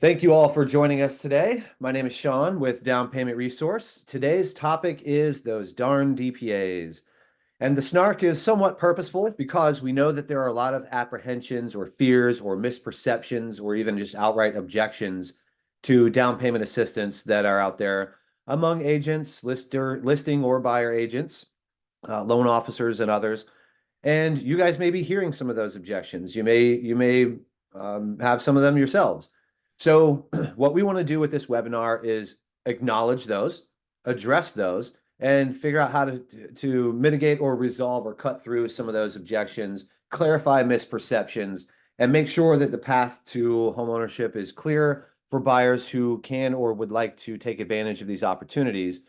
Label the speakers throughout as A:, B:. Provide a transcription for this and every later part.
A: Thank you all for joining us today. My name is Sean with Down Payment Resource. Today's topic is those darn DPAs. And the snark is somewhat purposeful because we know that there are a lot of apprehensions or fears or misperceptions or even just outright objections to down payment assistance that are out there among agents, listing or buyer agents, loan officers, and others. And you guys may be hearing some of those objections. You may have some of them yourselves. So what we want to do with this webinar is acknowledge those, address those, and figure out how to mitigate or resolve or cut through some of those objections, clarify misperceptions, and make sure that the path to homeownership is clear for buyers who can or would like to take advantage of these opportunities.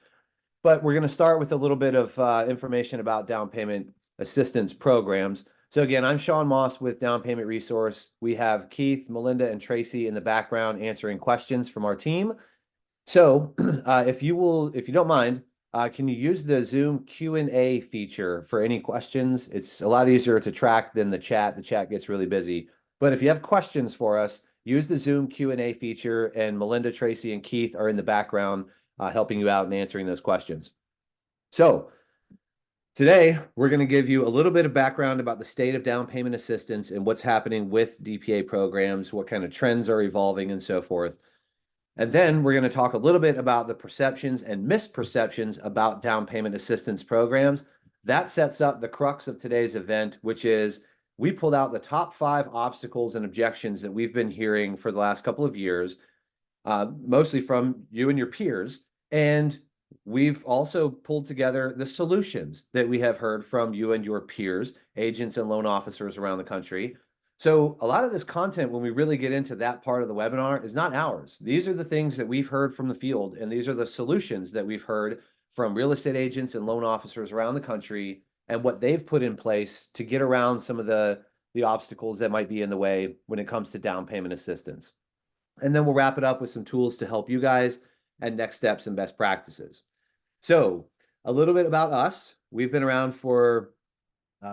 A: But we're going to start with a little bit of information about down payment assistance programs. So again, I'm Sean Moss with Down Payment Resource. We have Keith, Melinda, and Tracy in the background answering questions from our team. So if you don't mind, can you use the Zoom Q&A feature for any questions? It's a lot easier to track than the chat. The chat gets really busy. But if you have questions for us, use the Zoom Q&A feature, and Melinda, Tracy, and Keith are in the background helping you out and answering those questions. So today, we're going to give you a little bit of background about the state of down payment assistance and what's happening with DPA programs, what kind of trends are evolving, and so forth. And then we're going to talk a little bit about the perceptions and misperceptions about down payment assistance programs. That sets up the crux of today's event, which is we pulled out the top 5 obstacles and objections that we've been hearing for the last couple of years, mostly from you and your peers. And we've also pulled together the solutions that we have heard from you and your peers, agents and loan officers around the country. So a lot of this content, when we really get into that part of the webinar, is not ours. These are the things that we've heard from the field, and these are the solutions that we've heard from real estate agents and loan officers around the country and what they've put in place to get around some of the obstacles that might be in the way when it comes to down payment assistance. And then we'll wrap it up with some tools to help you guys and next steps and best practices. So a little bit about us. We've been around for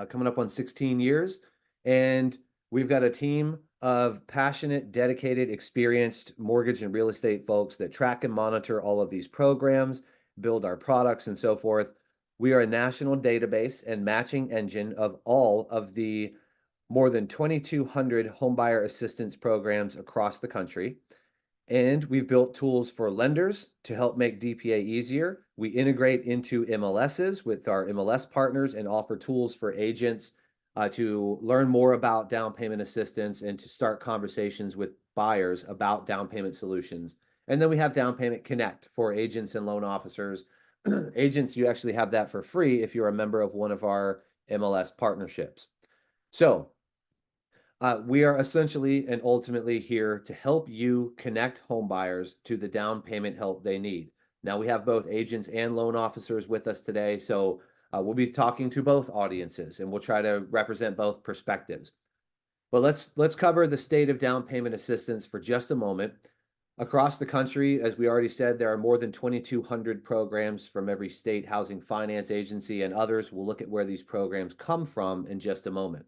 A: coming up on 16 years, and we've got a team of passionate, dedicated, experienced mortgage and real estate folks that track and monitor all of these programs, build our products, and so forth. We are a national database and matching engine of all of the more than 2,200 homebuyer assistance programs across the country. And we've built tools for lenders to help make DPA easier. We integrate into MLSs with our MLS partners and offer tools for agents to learn more about down payment assistance and to start conversations with buyers about down payment solutions. And then we have Down Payment Connect for agents and loan officers. Agents, you actually have that for free if you're a member of one of our MLS partnerships. So we are essentially and ultimately here to help you connect home buyers to the down payment help they need. Now, we have both agents and loan officers with us today, so we'll be talking to both audiences, and we'll try to represent both perspectives. But let's cover the state of down payment assistance for just a moment. Across the country, as we already said, there are more than 2,200 programs from every state housing finance agency and others. We'll look at where these programs come from in just a moment.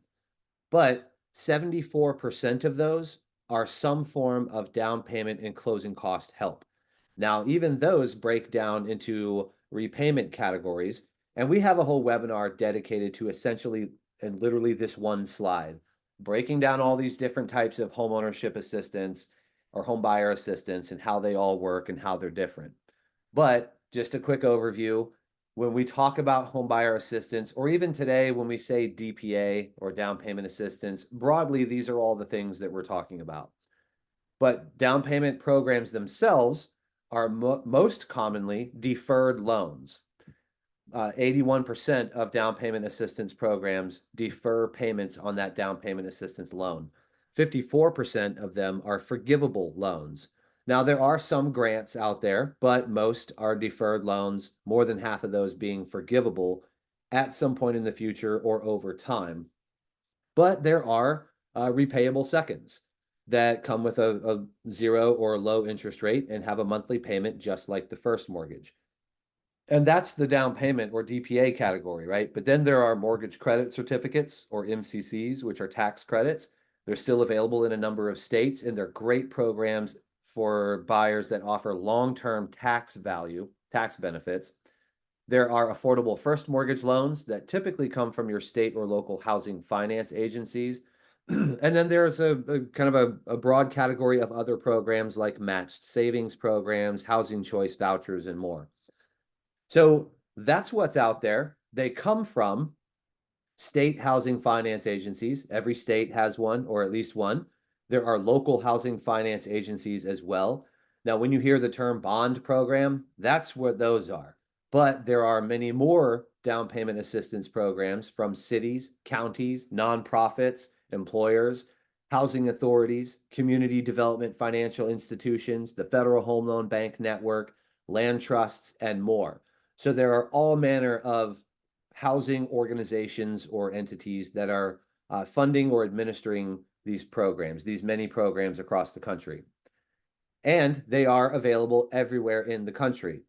A: But 74% of those are some form of down payment and closing cost help. Now, even those break down into repayment categories, and we have a whole webinar dedicated to essentially and literally this one slide, breaking down all these different types of homeownership assistance or home buyer assistance and how they all work and how they're different. But just a quick overview, when we talk about home buyer assistance, or even today when we say DPA or down payment assistance, broadly, these are all the things that we're talking about. But down payment programs themselves are most commonly deferred loans. 81% of down payment assistance programs defer payments on that down payment assistance loan. 54% of them are forgivable loans. Now, there are some grants out there, but most are deferred loans, more than half of those being forgivable at some point in the future or over time. But there are repayable seconds that come with a zero or low interest rate and have a monthly payment just like the first mortgage. And that's the down payment or DPA category, right? But then there are mortgage credit certificates or MCCs, which are tax credits. They're still available in a number of states, and they're great programs for buyers that offer long-term tax benefits. There are affordable first mortgage loans that typically come from your state or local housing finance agencies. And then there's a kind of a broad category of other programs like matched savings programs, housing choice vouchers, and more. So that's what's out there. They come from state housing finance agencies. Every state has one, or at least one. There are local housing finance agencies as well. Now, when you hear the term bond program, that's what those are. But there are many more down payment assistance programs from cities, counties, nonprofits, employers, housing authorities, community development financial institutions, the Federal Home Loan Bank Network, land trusts, and more. So there are all manner of housing organizations or entities that are funding or administering these programs, these many programs across the country. And they are available everywhere in the country.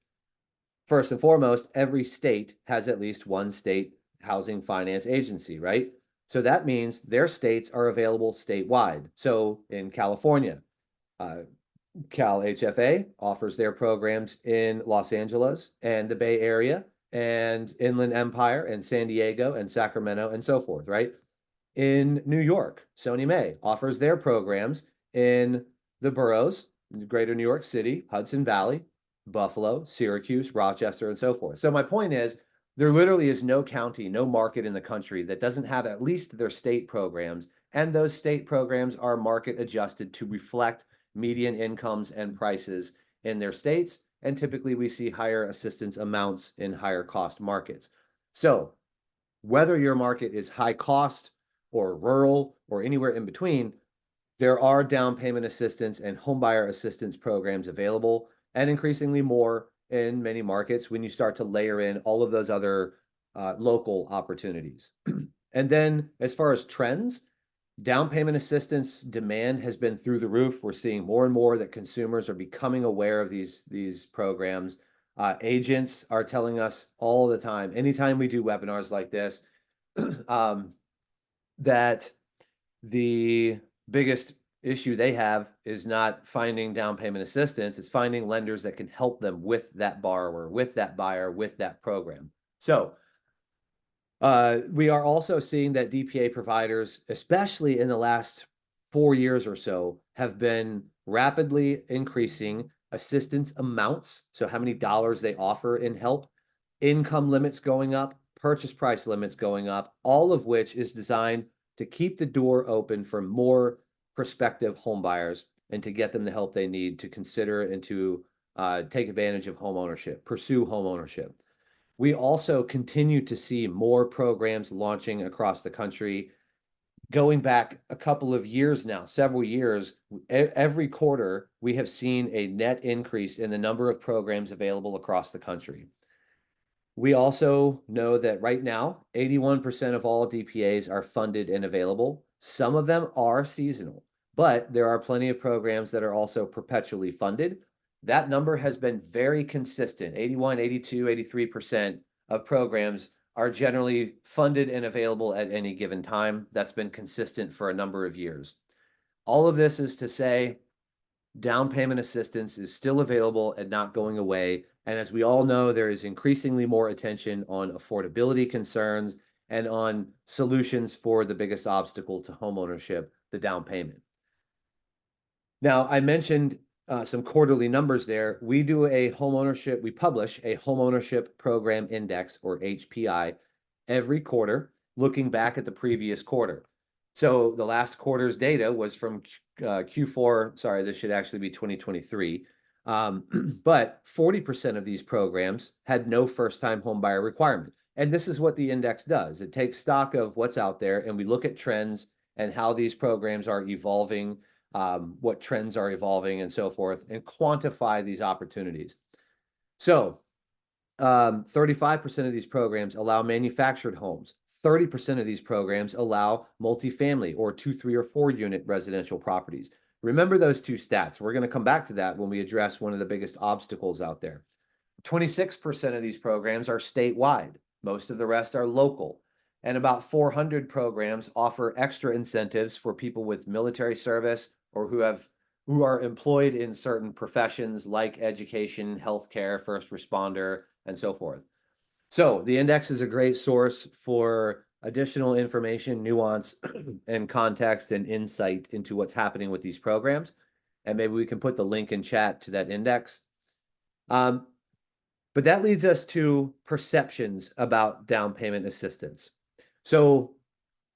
A: First and foremost, every state has at least one state housing finance agency, right? So that means their states are available statewide. So in California, Cal HFA offers their programs in Los Angeles and the Bay Area and Inland Empire and San Diego and Sacramento and so forth, right? In New York, Sony May offers their programs in the boroughs, greater New York City, Hudson Valley, Buffalo, Syracuse, Rochester, and so forth. So my point is, there literally is no county, no market in the country that doesn't have at least their state programs, and those state programs are market adjusted to reflect median incomes and prices in their states, and typically we see higher assistance amounts in higher cost markets. So whether your market is high cost or rural or anywhere in between, there are down payment assistance and homebuyer assistance programs available, and increasingly more in many markets when you start to layer in all of those other local opportunities. And then as far as trends, down payment assistance demand has been through the roof. We're seeing more and more that consumers are becoming aware of these programs. Agents are telling us all the time, anytime we do webinars like this, that the biggest issue they have is not finding down payment assistance, it's finding lenders that can help them with that borrower, with that buyer, with that program. So we are also seeing that DPA providers, especially in the last 4 years or so, have been rapidly increasing assistance amounts. So how many dollars they offer in help, income limits going up, purchase price limits going up, all of which is designed to keep the door open for more prospective home buyers and to get them the help they need to consider and to take advantage of home ownership, pursue home ownership. We also continue to see more programs launching across the country. Going back a couple of years now, several years, every quarter, we have seen a net increase in the number of programs available across the country. We also know that right now, 81% of all DPAs are funded and available. Some of them are seasonal, but there are plenty of programs that are also perpetually funded. That number has been very consistent. 81, 82, 83% of programs are generally funded and available at any given time. That's been consistent for a number of years. All of this is to say, down payment assistance is still available and not going away. And as we all know, there is increasingly more attention on affordability concerns and on solutions for the biggest obstacle to homeownership, the down payment. Now, I mentioned some quarterly numbers there. We publish a homeownership program index, or HPI, every quarter, looking back at the previous quarter. So the last quarter's data was from Q4. Sorry, this should actually be 2023. But 40% of these programs had no first-time homebuyer requirement. And this is what the index does. It takes stock of what's out there, and we look at trends and how these programs are evolving, what trends are evolving, and so forth, and quantify these opportunities. So 35% of these programs allow manufactured homes. 30% of these programs allow multifamily or 2, 3, or 4 unit residential properties. Remember those two stats. We're going to come back to that when we address one of the biggest obstacles out there. 26% of these programs are statewide. Most of the rest are local. And about 400 programs offer extra incentives for people with military service or who who are employed in certain professions like education, healthcare, first responder, and so forth. So the index is a great source for additional information, nuance, and context and insight into what's happening with these programs. And maybe we can put the link in chat to that index. But that leads us to perceptions about down payment assistance. So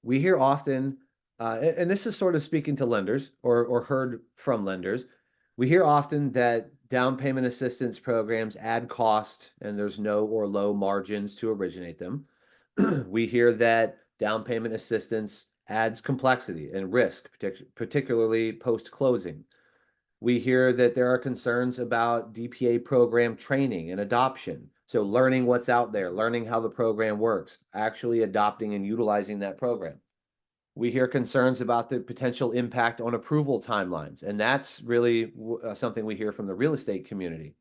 A: we hear often, and this is sort of speaking to lenders or heard from lenders, we hear often that down payment assistance programs add cost and there's no or low margins to originate them. We hear that down payment assistance adds complexity and risk, particularly post-closing. We hear that there are concerns about DPA program training and adoption. So learning what's out there, learning how the program works, actually adopting and utilizing that program. We hear concerns about the potential impact on approval timelines, and that's really something we hear from the real estate community.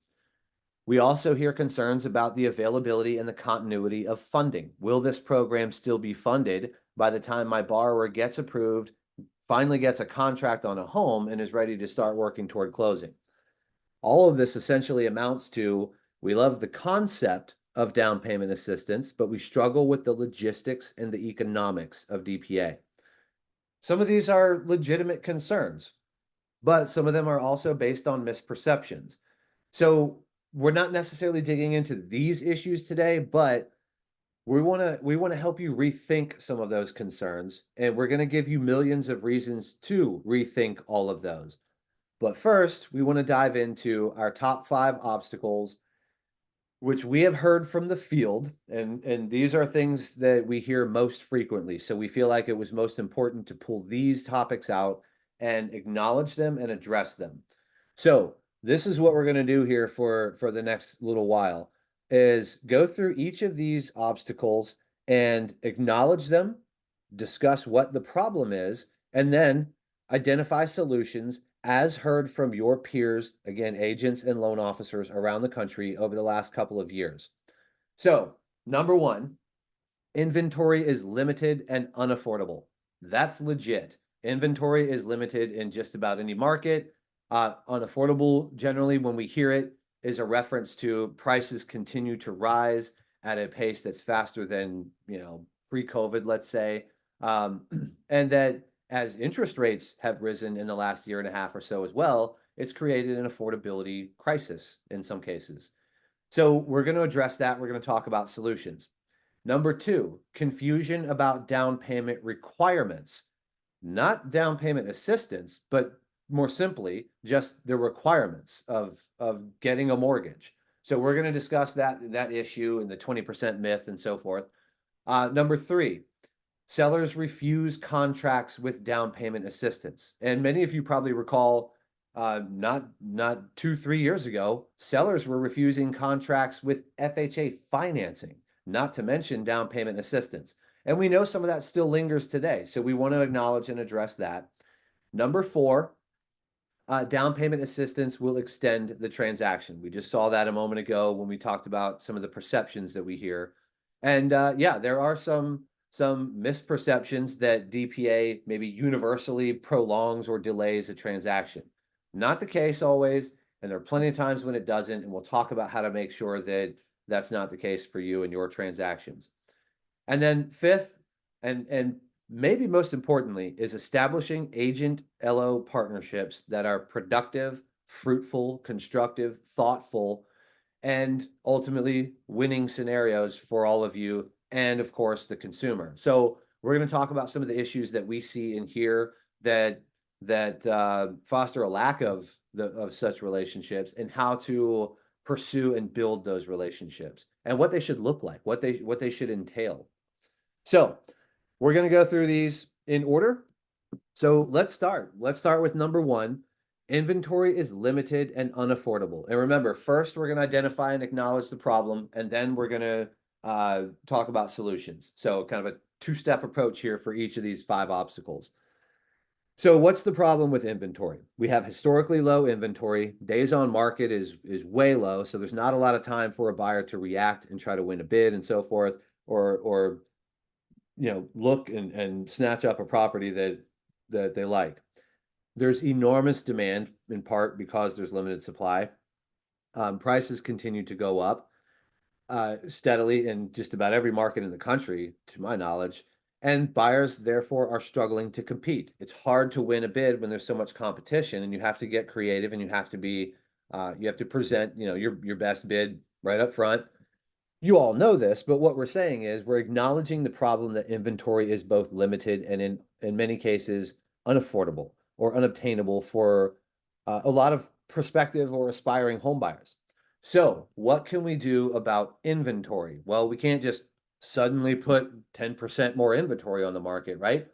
A: We also hear concerns about the availability and the continuity of funding. Will this program still be funded by the time my borrower gets approved, finally gets a contract on a home, and is ready to start working toward closing? All of this essentially amounts to, we love the concept of down payment assistance, but we struggle with the logistics and the economics of DPA. Some of these are legitimate concerns, but some of them are also based on misperceptions. So we're not necessarily digging into these issues today, but we want to help you rethink some of those concerns, and we're going to give you millions of reasons to rethink all of those. But first, we want to dive into our top 5 obstacles, which we have heard from the field, and these are things that we hear most frequently. So we feel like it was most important to pull these topics out and acknowledge them and address them. So this is what we're going to do here for the next little while, is go through each of these obstacles and acknowledge them, discuss what the problem is, and then identify solutions as heard from your peers, again, agents and loan officers around the country over the last couple of years. So, number 1, inventory is limited and unaffordable. That's legit. Inventory is limited in just about any market. Unaffordable, generally, when we hear it, is a reference to prices continue to rise at a pace that's faster than, pre-COVID, let's say. And that as interest rates have risen in the last year and a half or so as well, it's created an affordability crisis in some cases. So we're going to address that. We're going to talk about solutions. Number 2, confusion about down payment requirements. Not down payment assistance, but more simply, just the requirements of getting a mortgage. So we're going to discuss that issue and the 20% myth and so forth. Number 3, sellers refuse contracts with down payment assistance. And many of you probably recall, not 2-3 years ago, sellers were refusing contracts with FHA financing, not to mention down payment assistance. And we know some of that still lingers today. So we want to acknowledge and address that. Number 4, down payment assistance will extend the transaction. We just saw that a moment ago when we talked about some of the perceptions that we hear. And yeah, there are some misperceptions that DPA maybe universally prolongs or delays a transaction. Not the case always, and there are plenty of times when it doesn't, and we'll talk about how to make sure that that's not the case for you and your transactions. And then 5th, and maybe most importantly, is establishing agent LO partnerships that are productive, fruitful, constructive, thoughtful, and ultimately winning scenarios for all of you and, of course, the consumer. So we're going to talk about some of the issues that we see in here that foster a lack of such relationships, and how to pursue and build those relationships, and what they should look like, what they should entail. So we're going to go through these in order. So let's start with number 1. Inventory is limited and unaffordable. And remember, first we're going to identify and acknowledge the problem, and then we're going to talk about solutions. So kind of a 2-step approach here for each of these 5 obstacles. So what's the problem with inventory? We have historically low inventory. Days on market is way low, so there's not a lot of time for a buyer to react and try to win a bid and so forth, or look and snatch up a property that they like. there's enormous demand in part because there's limited supply. Prices continue to go up steadily in just about every market in the country, to my knowledge. And buyers, therefore, are struggling to compete. It's hard to win a bid when there's so much competition, and you have to get creative, and you have to present, your best bid right up front. You all know this, but what we're saying is we're acknowledging the problem that inventory is both limited and in many cases unaffordable or unobtainable for a lot of prospective or aspiring home buyers. So, what can we do about inventory? Well, we can't just suddenly put 10% more inventory on the market, right?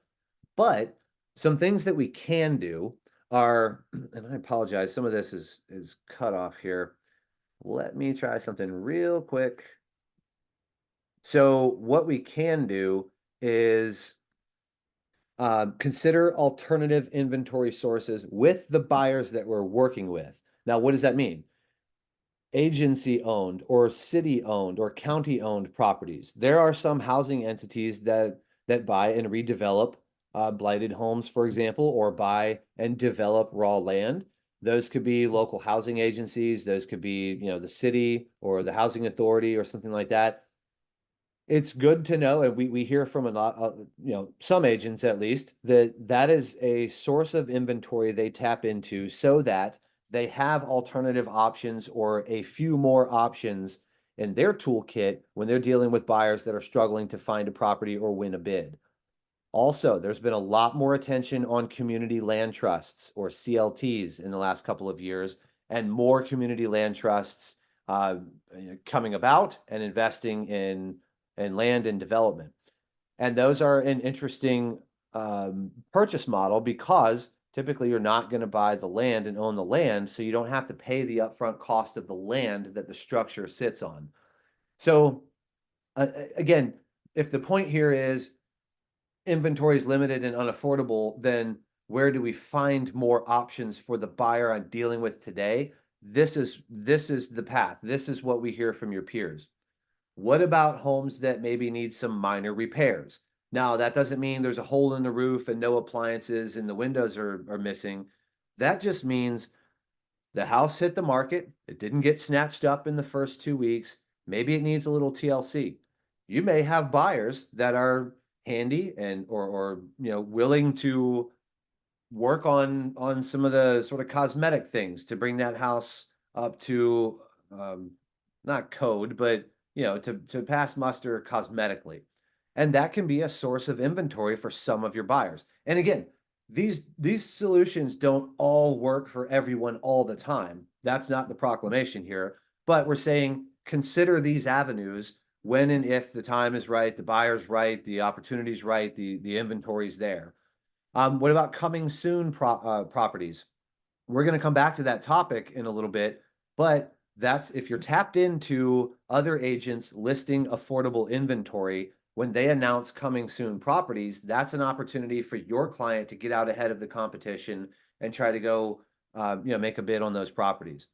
A: But some things that we can do are, and I apologize, some of this is cut off here. Let me try something real quick. So what we can do is consider alternative inventory sources with the buyers that we're working with. Now, what does that mean? Agency owned or city owned or county owned properties. There are some housing entities that buy and redevelop blighted homes, for example, or buy and develop raw land. Those could be local housing agencies. Those could be, the city or the housing authority or something like that. It's good to know, and we hear from a lot, some agents at least, that is a source of inventory they tap into so that they have alternative options or a few more options in their toolkit when they're dealing with buyers that are struggling to find a property or win a bid. Also, there's been a lot more attention on community land trusts or CLTs in the last couple of years, and more community land trusts uh, coming about and investing in land and development. And those are an interesting purchase model because typically you're not going to buy the land and own the land, so you don't have to pay the upfront cost of the land that the structure sits on. So, again, if the point here is inventory is limited and unaffordable, then where do we find more options for the buyer I'm dealing with today? This is the path. This is what we hear from your peers. What about homes that maybe need some minor repairs? Now, that doesn't mean there's a hole in the roof and no appliances and the windows are missing. That just means the house hit the market. It didn't get snatched up in the first 2 weeks. Maybe it needs a little TLC. You may have buyers that are handy and or willing to work on some of the sort of cosmetic things to bring that house up to um, not code, but to pass muster cosmetically. And that can be a source of inventory for some of your buyers. And again, these solutions don't all work for everyone all the time. That's not the proclamation here, but we're saying consider these avenues when and if the time is right, the buyer's right, the opportunity's right, the inventory's there. What about coming soon properties? We're going to come back to that topic in a little bit, but that's if you're tapped into other agents listing affordable inventory when they announce coming soon properties, that's an opportunity for your client to get out ahead of the competition and try to go, make a bid on those properties.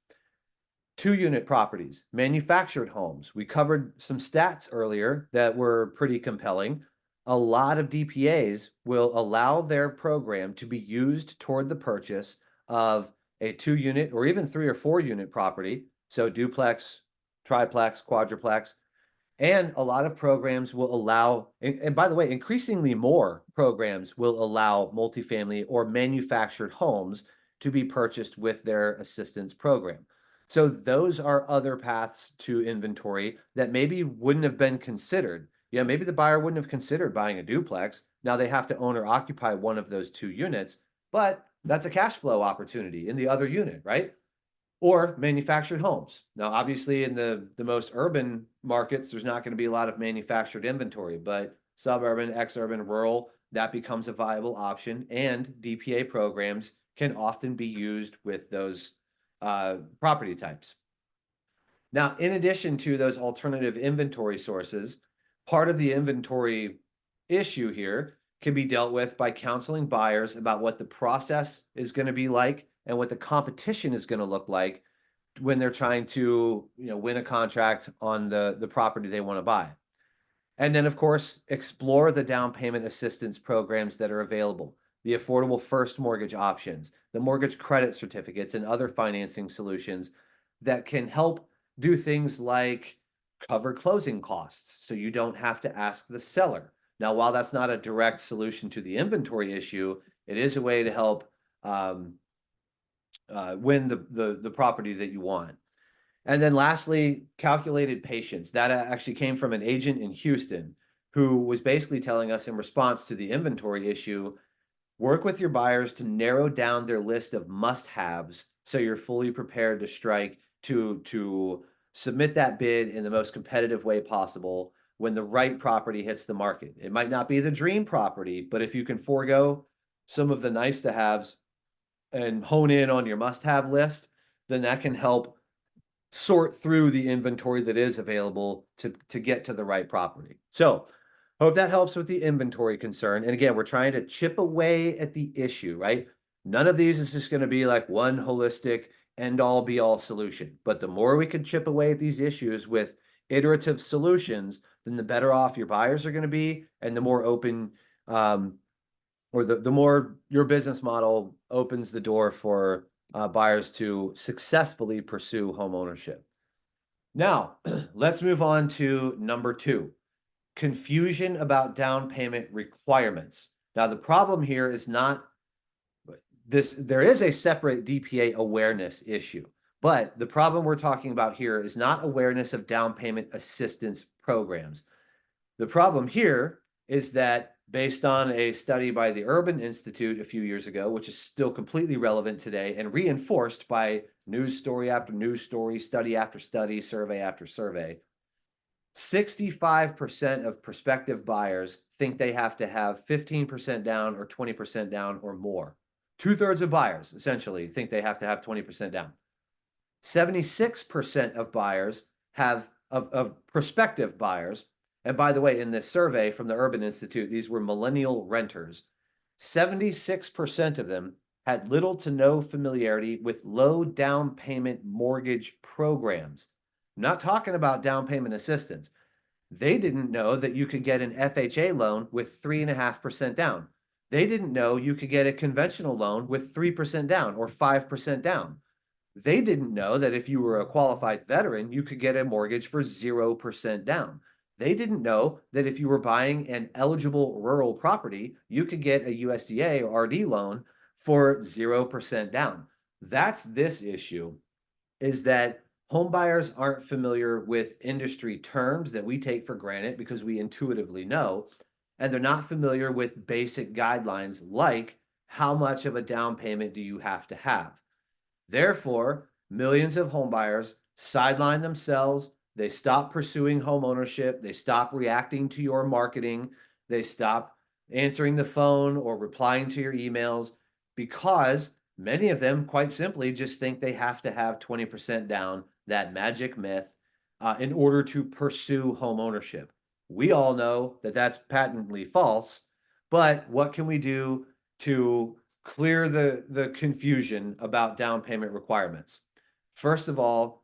A: 2-unit properties, manufactured homes. We covered some stats earlier that were pretty compelling. A lot of DPAs will allow their program to be used toward the purchase of a 2-unit or even 3 or 4-unit property. So duplex, triplex, quadruplex. And a lot of programs will allow, and by the way, increasingly more programs will allow multifamily or manufactured homes to be purchased with their assistance program. So those are other paths to inventory that maybe wouldn't have been considered. Yeah, maybe the buyer wouldn't have considered buying a duplex. Now they have to own or occupy one of those 2 units, but that's a cash flow opportunity in the other unit, right? Or manufactured homes. Now, obviously, in the most urban markets, there's not going to be a lot of manufactured inventory, but suburban, exurban, rural, that becomes a viable option. And DPA programs can often be used with those property types. Now, in addition to those alternative inventory sources, part of the inventory issue here can be dealt with by counseling buyers about what the process is going to be like and what the competition is going to look like when they're trying to, win a contract on the property they want to buy. And then, of course, explore the down payment assistance programs that are available. the affordable first mortgage options, the mortgage credit certificates, and other financing solutions that can help do things like cover closing costs so you don't have to ask the seller. Now, while that's not a direct solution to the inventory issue, it is a way to help win the property that you want. And then lastly, calculated patience. That actually came from an agent in Houston who was basically telling us in response to the inventory issue, work with your buyers to narrow down their list of must-haves so you're fully prepared to strike to submit that bid in the most competitive way possible when the right property hits the market. It might not be the dream property, but if you can forego some of the nice-to-haves and hone in on your must-have list, then that can help sort through the inventory that is available to get to the right property. So hope that helps with the inventory concern. And again, we're trying to chip away at the issue, right? None of these is just going to be like one holistic end all be all solution. But the more we can chip away at these issues with iterative solutions, then the better off your buyers are going to be, and the more open or the more your business model opens the door for buyers to successfully pursue home ownership. Now, let's move on to number 2, confusion about down payment requirements. Now, the problem here is not this, there is a separate DPA awareness issue, but the problem we're talking about here is not awareness of down payment assistance programs. The problem here is that based on a study by the Urban Institute a few years ago, which is still completely relevant today and reinforced by news story after news story, study after study, survey after survey, 65% of prospective buyers think they have to have 15% down or 20% down or more. 2/3 of buyers essentially think they have to have 20% down. 76% of buyers of prospective buyers, and by the way, in this survey from the Urban Institute, these were millennial renters. 76% of them had little to no familiarity with low down payment mortgage programs. I'm not talking about down payment assistance. They didn't know that you could get an FHA loan with 3.5% down. They didn't know you could get a conventional loan with 3% down or 5% down. They didn't know that if you were a qualified veteran, you could get a mortgage for 0% down. They didn't know that if you were buying an eligible rural property, you could get a USDA or RD loan for 0% down. That's this issue, is that home buyers aren't familiar with industry terms that we take for granted because we intuitively know, and they're not familiar with basic guidelines like how much of a down payment do you have to have. Therefore, millions of homebuyers sideline themselves. They stop pursuing home ownership. They stop reacting to your marketing. They stop answering the phone or replying to your emails because many of them, quite simply, just think they have to have 20% down, that magic myth, in order to pursue home ownership. We all know that that's patently false, but what can we do to clear the confusion about down payment requirements? First of all,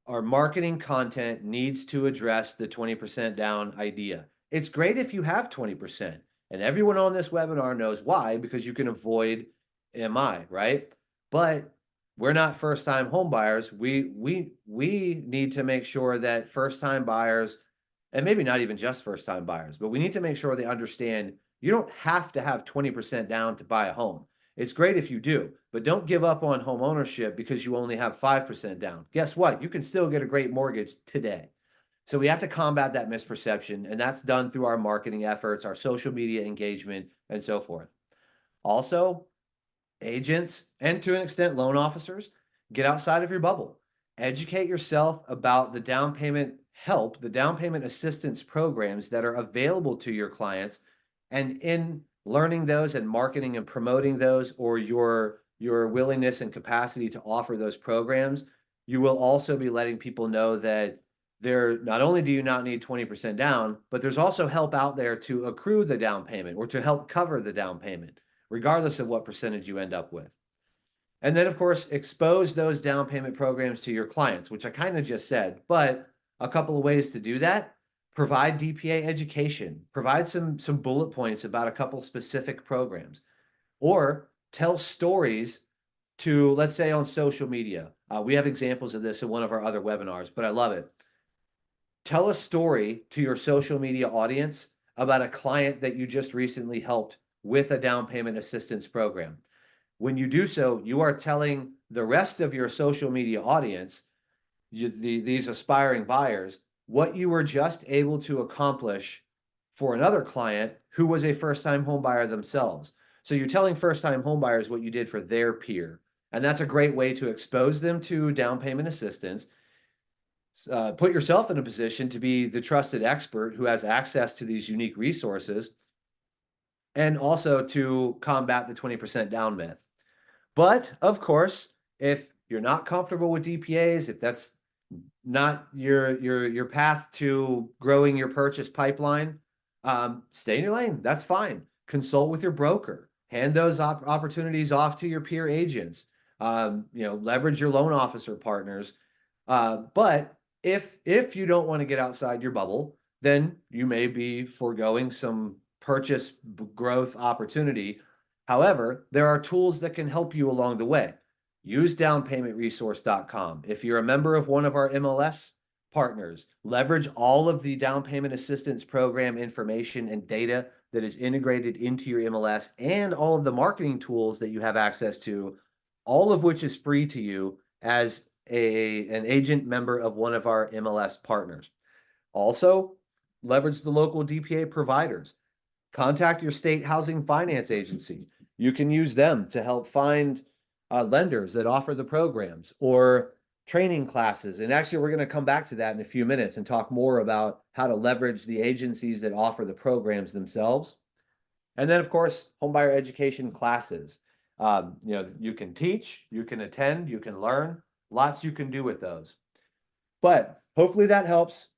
A: our marketing content needs to address the 20% down idea. It's great if you have 20%, and everyone on this webinar knows why, because you can avoid MI, right? But we're not first-time home buyers. We need to make sure that first-time buyers, and maybe not even just first-time buyers, but we need to make sure they understand you don't have to have 20% down to buy a home. It's great if you do, but don't give up on home ownership because you only have 5% down. Guess what? You can still get a great mortgage today. So we have to combat that misperception, and that's done through our marketing efforts, our social media engagement, and so forth. Also, agents, and to an extent, loan officers, get outside of your bubble. Educate yourself about the down payment help, the down payment assistance programs that are available to your clients. And in learning those and marketing and promoting those, or your willingness and capacity to offer those programs, you will also be letting people know that not only do you not need 20% down, but there's also help out there to accrue the down payment or to help cover the down payment, regardless of what percentage you end up with. And then, of course, expose those down payment programs to your clients, which I kind of just said, but a couple of ways to do that: provide DPA education, provide some bullet points about a couple specific programs. or tell stories to, let's say, on social media. We have examples of this in one of our other webinars, but I love it. Tell a story to your social media audience about a client that you just recently helped with a down payment assistance program. When you do so, you are telling the rest of your social media audience, these aspiring buyers, what you were just able to accomplish for another client who was a first-time home buyer themselves. So you're telling first-time home buyers what you did for their peer. And that's a great way to expose them to down payment assistance. Put yourself in a position to be the trusted expert who has access to these unique resources, and also to combat the 20% down myth. But of course, if you're not comfortable with DPAs, if that's not your path to growing your purchase pipeline, stay in your lane. That's fine. Consult with your broker. Hand those opportunities off to your peer agents. Leverage your loan officer partners. But if you don't want to get outside your bubble, then you may be foregoing some purchase growth opportunity. However, there are tools that can help you along the way. Use downpaymentresource.com. If you're a member of one of our MLS partners, leverage all of the down payment assistance program information and data that is integrated into your MLS, and all of the marketing tools that you have access to, all of which is free to you as an agent member of one of our MLS partners. Also, leverage the local DPA providers. Contact your state housing finance agency. You can use them to help find lenders that offer the programs or training classes. And actually, we're going to come back to that in a few minutes and talk more about how to leverage the agencies that offer the programs themselves. And then, of course, homebuyer education classes. You can teach, you can attend, you can learn. Lots you can do with those. But hopefully that helps.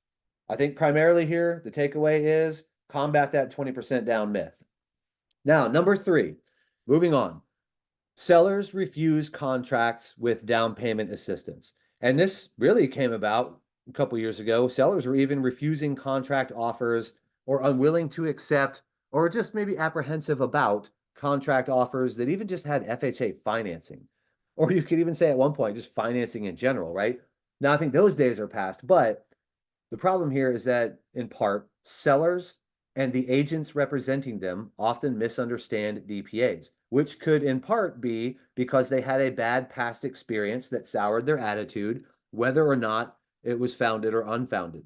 A: I think primarily here, the takeaway is combat that 20% down myth. Now, number 3, moving on. Sellers refuse contracts with down payment assistance. And this really came about a couple years ago. Sellers were even refusing contract offers, or unwilling to accept, or just maybe apprehensive about contract offers that even just had FHA financing. Or you could even say at one point, just financing in general, right? Now, I think those days are past, but the problem here is that, in part, sellers and the agents representing them often misunderstand DPAs, which could in part be because they had a bad past experience that soured their attitude, whether or not it was founded or unfounded.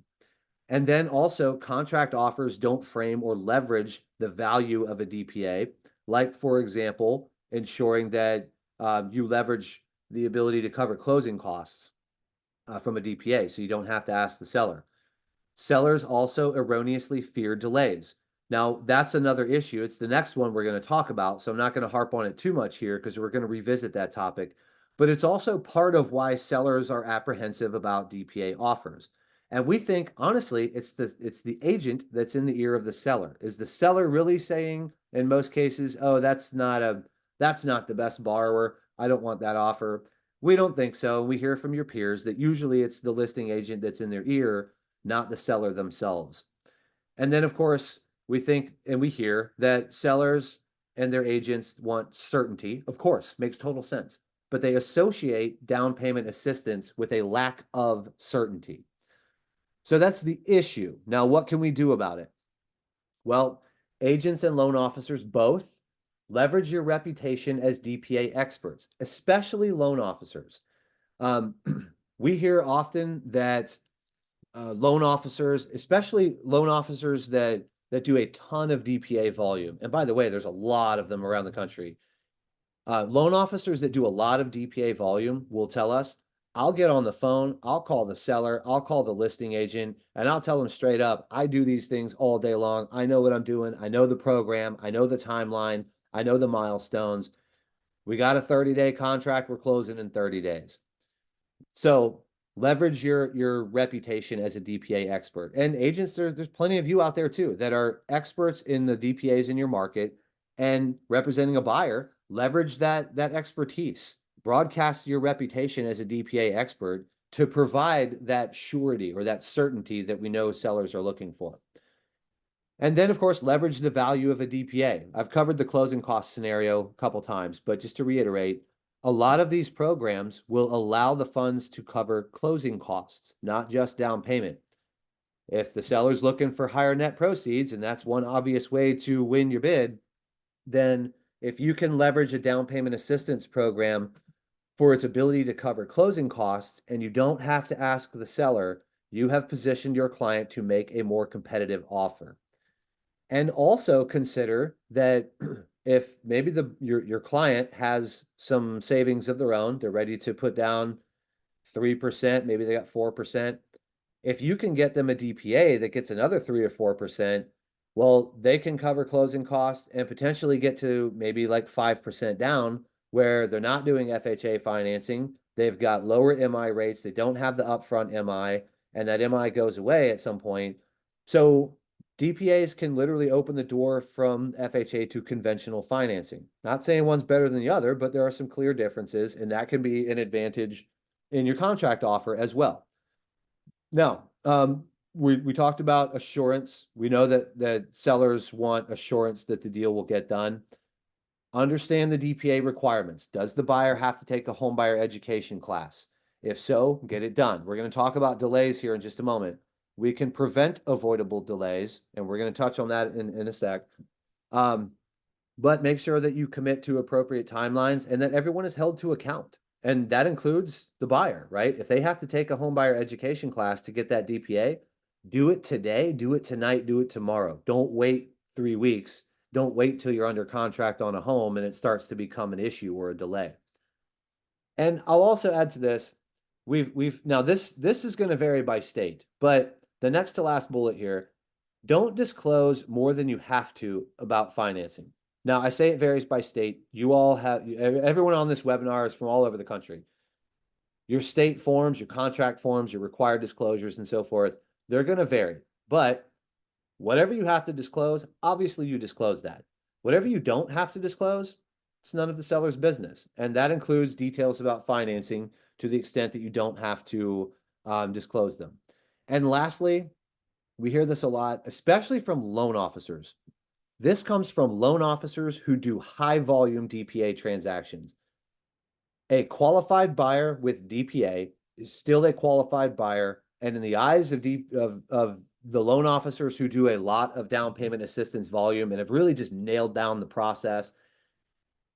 A: And then also, contract offers don't frame or leverage the value of a DPA, like, for example, ensuring that you leverage the ability to cover closing costs from a DPA, so you don't have to ask the seller. Sellers also erroneously fear delays. Now, that's another issue. It's the next one we're going to talk about, so I'm not going to harp on it too much here because we're going to revisit that topic. But it's also part of why sellers are apprehensive about DPA offers. And we think, honestly, it's the agent that's in the ear of the seller. Is the seller really saying, in most cases, oh, that's not the best borrower, I don't want that offer? We don't think so. We hear from your peers that usually it's the listing agent that's in their ear, not the seller themselves. And then, of course, we think and we hear that sellers and their agents want certainty. Of course, makes total sense. But they associate down payment assistance with a lack of certainty. So that's the issue. Now, what can we do about it? Well, agents and loan officers both leverage your reputation as DPA experts, especially loan officers. We hear often that loan officers, especially loan officers that do a ton of DPA volume. And by the way, there's a lot of them around the country. Loan officers that do a lot of DPA volume will tell us, I'll get on the phone, I'll call the seller, I'll call the listing agent, and I'll tell them straight up, I do these things all day long. I know what I'm doing. I know the program. I know the timeline. I know the milestones. We got a 30-day contract. We're closing in 30 days. So leverage your reputation as a DPA expert. And agents, there's plenty of you out there too that are experts in the DPAs in your market, and representing a buyer, leverage that expertise. Broadcast your reputation as a DPA expert to provide that surety or that certainty that we know sellers are looking for. And then, of course, leverage the value of a DPA. I've covered the closing cost scenario a couple times, but just to reiterate, a lot of these programs will allow the funds to cover closing costs, not just down payment. If the seller's looking for higher net proceeds, and that's one obvious way to win your bid, then if you can leverage a down payment assistance program for its ability to cover closing costs and you don't have to ask the seller, you have positioned your client to make a more competitive offer. And also consider that if maybe your client has some savings of their own, they're ready to put down 3%, maybe they got 4%. If you can get them a DPA that gets another 3 or 4%, well, they can cover closing costs and potentially get to maybe like 5% down where they're not doing FHA financing. They've got lower MI rates. They don't have the upfront MI, and that MI goes away at some point. So DPAs can literally open the door from FHA to conventional financing. Not saying one's better than the other, but there are some clear differences, and that can be an advantage in your contract offer as well. Now, we talked about assurance. We know that sellers want assurance that the deal will get done. Understand the DPA requirements. Does the buyer have to take a home buyer education class? If so, get it done. We're going to talk about delays here in just a moment. We can prevent avoidable delays, and we're going to touch on that in a sec. But make sure that you commit to appropriate timelines and that everyone is held to account. And that includes the buyer, right? If they have to take a home buyer education class to get that DPA, do it today, do it tonight, do it tomorrow. Don't wait 3 weeks. Don't wait till you're under contract on a home and it starts to become an issue or a delay. And I'll also add to this, we've now this is going to vary by state, but the next to last bullet here, don't disclose more than you have to about financing. Now, I say it varies by state. You all have, everyone on this webinar is from all over the country. Your state forms, your contract forms, your required disclosures, and so forth, they're going to vary. But whatever you have to disclose, obviously you disclose that. Whatever you don't have to disclose, it's none of the seller's business. And that includes details about financing to the extent that you don't have to disclose them. And lastly, we hear this a lot, especially from loan officers. This comes from loan officers who do high volume DPA transactions. A qualified buyer with DPA is still a qualified buyer. And in the eyes of the loan officers who do a lot of down payment assistance volume and have really just nailed down the process,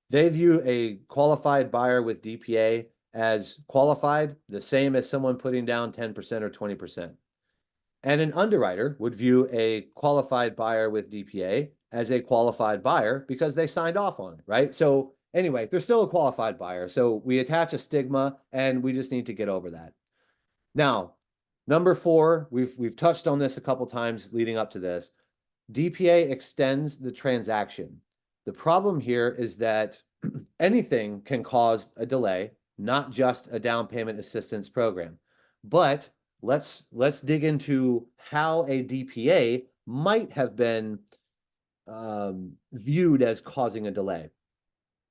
A: they view a qualified buyer with DPA as qualified, the same as someone putting down 10% or 20%. And an underwriter would view a qualified buyer with DPA as a qualified buyer because they signed off on it, right? So anyway, they're still a qualified buyer. So we attach a stigma and we just need to get over that. Now, number 4, we've touched on this a couple times leading up to this. DPA extends the transaction. The problem here is that anything can cause a delay, not just a down payment assistance program. But let's dig into how a DPA might have been viewed as causing a delay.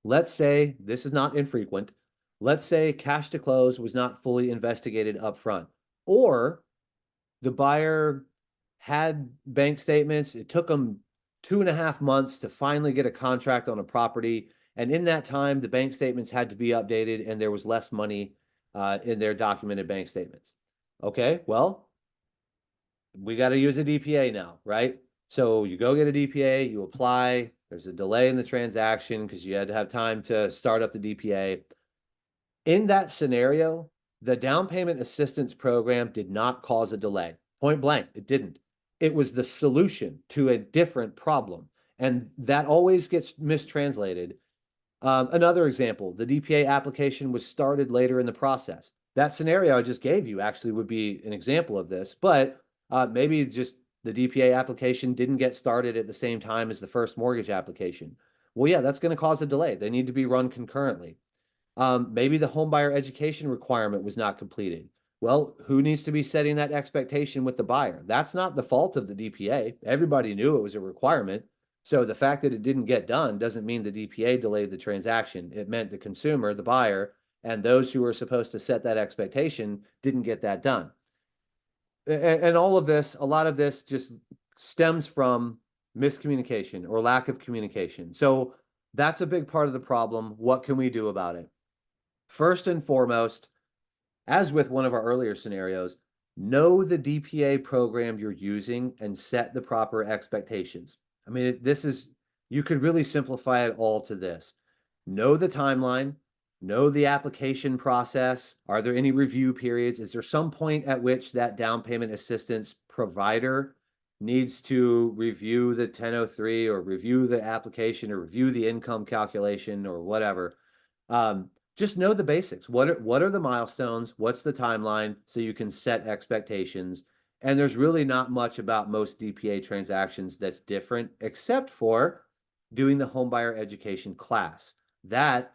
A: Let's say, this is not infrequent, let's say cash to close was not fully investigated upfront, or the buyer had bank statements. It took them 2.5 months to finally get a contract on a property. And in that time, the bank statements had to be updated and there was less money in their documented bank statements. Okay, well, we got to use a DPA now, right? So you go get a DPA, you apply, there's a delay in the transaction because you had to have time to start up the DPA. In that scenario, the down payment assistance program did not cause a delay. Point blank, it didn't. It was the solution to a different problem. And that always gets mistranslated. Another example, the DPA application was started later in the process. That scenario I just gave you actually would be an example of this, but maybe just the DPA application didn't get started at the same time as the first mortgage application. Well, yeah, that's going to cause a delay. They need to be run concurrently. Maybe the homebuyer education requirement was not completed. Well, who needs to be setting that expectation with the buyer? That's not the fault of the DPA. Everybody knew it was a requirement. So the fact that it didn't get done doesn't mean the DPA delayed the transaction. It meant the consumer, the buyer, and those who were supposed to set that expectation didn't get that done. And all of this, a lot of this just stems from miscommunication or lack of communication. So that's a big part of the problem. What can we do about it? First and foremost, as with one of our earlier scenarios, know the DPA program you're using and set the proper expectations. I mean, you could really simplify it all to this. Know the timeline, know the application process. Are there any review periods? Is there some point at which that down payment assistance provider needs to review the 1003 or review the application or review the income calculation or whatever? Just know the basics. What are the milestones? What's the timeline so you can set expectations? And there's really not much about most DPA transactions that's different, except for doing the homebuyer education class. That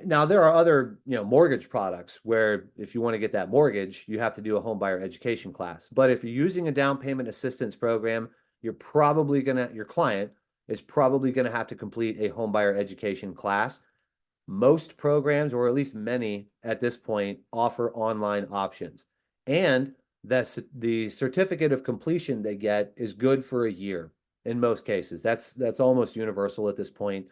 A: now there are other, mortgage products where if you want to get that mortgage, you have to do a homebuyer education class. But if you're using a down payment assistance program, your client is probably gonna have to complete a homebuyer education class. Most programs, or at least many at this point, offer online options. And the certificate of completion they get is good for a year in most cases. That's almost universal at this point.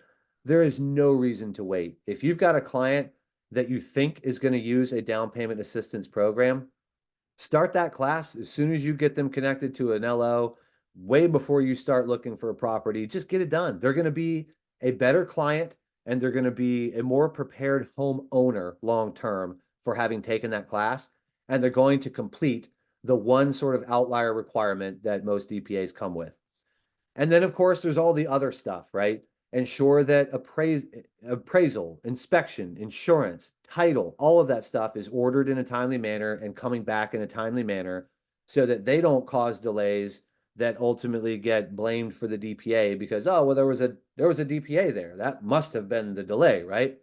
A: There is no reason to wait. If you've got a client that you think is going to use a down payment assistance program, start that class as soon as you get them connected to an LO, way before you start looking for a property. Just get it done. They're going to be a better client and they're going to be a more prepared homeowner long term for having taken that class. And they're going to complete the one sort of outlier requirement that most DPAs come with. And then, of course, there's all the other stuff, right? Ensure that appraisal, inspection, insurance, title, all of that stuff is ordered in a timely manner and coming back in a timely manner so that they don't cause delays that ultimately get blamed for the DPA because, oh, well, there was a DPA there. That must have been the delay, right?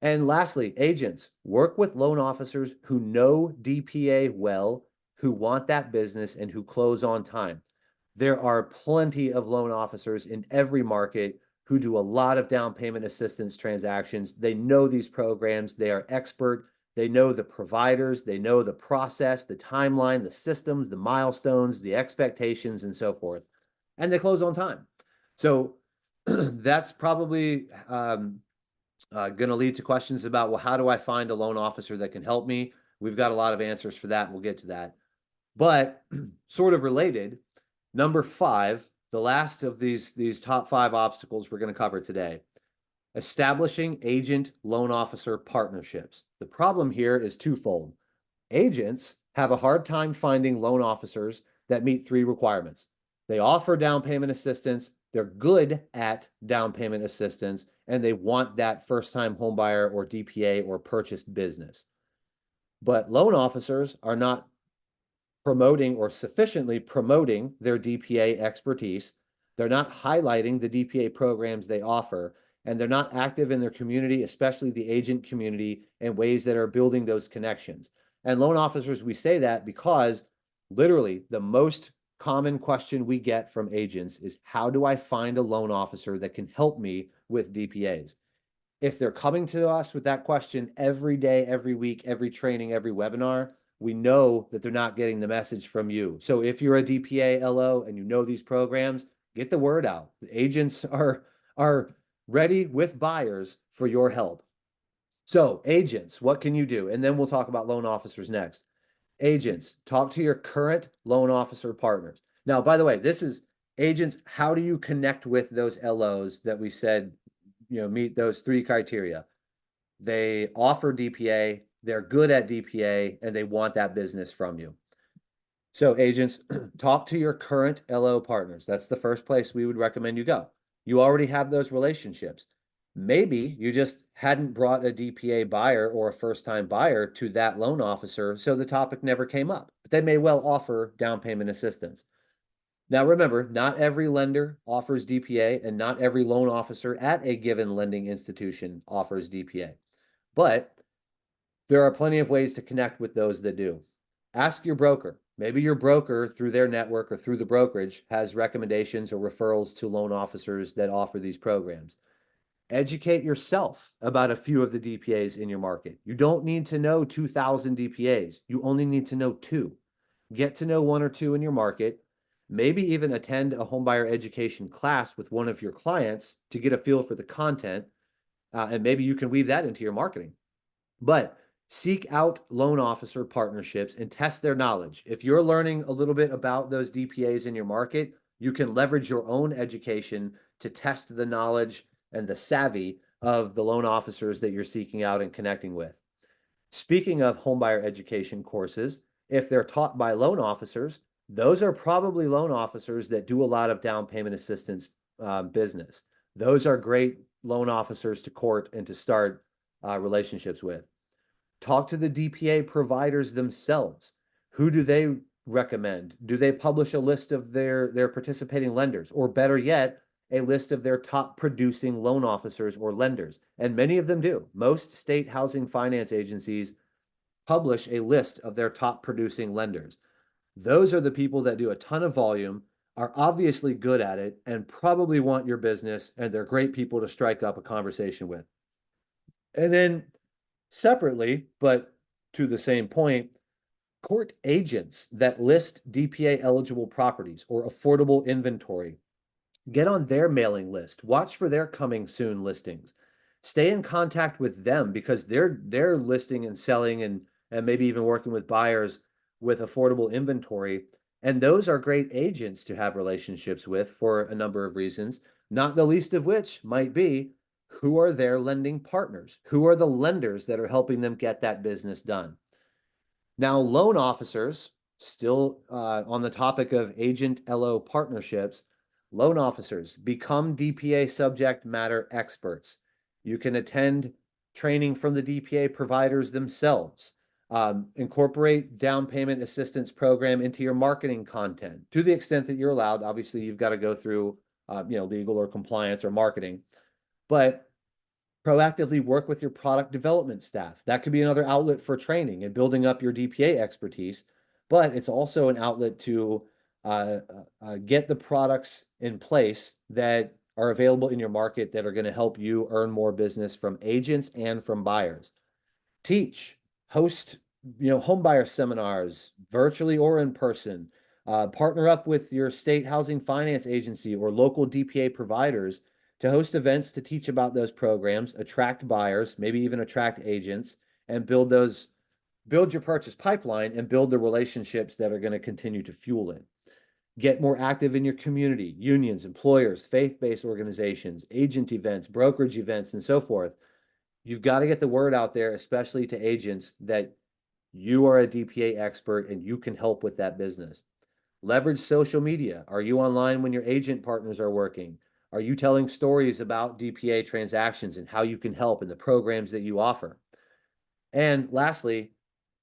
A: And lastly, agents work with loan officers who know DPA well, who want that business and who close on time. There are plenty of loan officers in every market who do a lot of down payment assistance transactions. They know these programs, they are expert, they know the providers, they know the process, the timeline, the systems, the milestones, the expectations, and so forth. And they close on time. So that's probably going to lead to questions about, well, how do I find a loan officer that can help me? We've got a lot of answers for that. We'll get to that. But sort of related, number 5, the last of these top 5 obstacles we're going to cover today, establishing agent loan officer partnerships. The problem here is twofold. Agents have a hard time finding loan officers that meet 3 requirements. They offer down payment assistance, they're good at down payment assistance, and they want that first-time homebuyer or DPA or purchase business. But loan officers are not promoting or sufficiently promoting their DPA expertise. They're not highlighting the DPA programs they offer, and they're not active in their community, especially the agent community, in ways that are building those connections. And loan officers, we say that because literally the most common question we get from agents is, how do I find a loan officer that can help me with DPAs? If they're coming to us with that question every day, every week, every training, every webinar, we know that they're not getting the message from you. So if you're a DPA LO and you know these programs, get the word out. The agents are ready with buyers for your help. So agents, what can you do? And then we'll talk about loan officers next. Agents, talk to your current loan officer partners. Now, by the way, this is agents. How do you connect with those LOs that we said, meet those 3 criteria? They offer DPA, they're good at DPA, and they want that business from you. So agents, talk to your current LO partners. That's the first place we would recommend you go. You already have those relationships. Maybe you just hadn't brought a DPA buyer or a first-time buyer to that loan officer, so the topic never came up. But they may well offer down payment assistance. Now, remember, not every lender offers DPA, and not every loan officer at a given lending institution offers DPA. But there are plenty of ways to connect with those that do. Ask your broker. Maybe your broker, through their network or through the brokerage, has recommendations or referrals to loan officers that offer these programs. Educate yourself about a few of the DPAs in your market. You don't need to know 2,000 DPAs. You only need to know 2. Get to know 1 or 2 in your market. maybe even attend a homebuyer education class with one of your clients to get a feel for the content, and maybe you can weave that into your marketing. But seek out loan officer partnerships and test their knowledge. If you're learning a little bit about those DPAs in your market, you can leverage your own education to test the knowledge and the savvy of the loan officers that you're seeking out and connecting with. Speaking of homebuyer education courses, if they're taught by loan officers, those are probably loan officers that do a lot of down payment assistance business. Those are great loan officers to court and to start relationships with. Talk to the DPA providers themselves. Who do they recommend? Do they publish a list of their participating lenders, or better yet, a list of their top producing loan officers or lenders? And many of them do. Most state housing finance agencies publish a list of their top producing lenders. Those are the people that do a ton of volume, are obviously good at it, and probably want your business, and they're great people to strike up a conversation with. And then separately, but to the same point, court agents that list DPA eligible properties or affordable inventory. Get on their mailing list. Watch for their coming soon listings. Stay in contact with them because they're listing and selling and maybe even working with buyers with affordable inventory. And those are great agents to have relationships with for a number of reasons, not the least of which might be who are their lending partners? Who are the lenders that are helping them get that business done? Now, loan officers, still on the topic of agent LO partnerships, loan officers become DPA subject matter experts. You can attend training from the DPA providers themselves. Incorporate down payment assistance program into your marketing content to the extent that you're allowed. Obviously, you've got to go through legal or compliance or marketing, but proactively work with your product development staff. That could be another outlet for training and building up your DPA expertise, but it's also an outlet to get the products in place that are available in your market that are going to help you earn more business from agents and from buyers. Teach, host, home buyer seminars, virtually or in person. Partner up with your state housing finance agency or local DPA providers to host events to teach about those programs, attract buyers, maybe even attract agents, and build your purchase pipeline and build the relationships that are going to continue to fuel it. Get more active in your community, unions, employers, faith-based organizations, agent events, brokerage events, and so forth. You've got to get the word out there, especially to agents, that you are a DPA expert and you can help with that business. Leverage social media. Are you online when your agent partners are working? Are you telling stories about DPA transactions and how you can help in the programs that you offer? And lastly,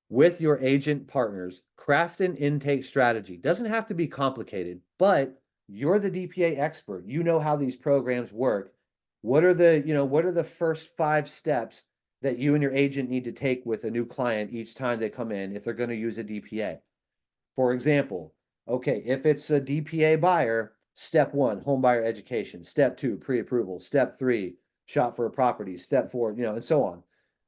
A: with your agent partners, craft an intake strategy. Doesn't have to be complicated, but you're the DPA expert. You know how these programs work. What are the first 5 steps that you and your agent need to take with a new client each time they come in if they're going to use a DPA? For example, okay, if it's a DPA buyer, step 1, home buyer education. Step 2, pre-approval. Step 3, shop for a property. Step 4, and so on.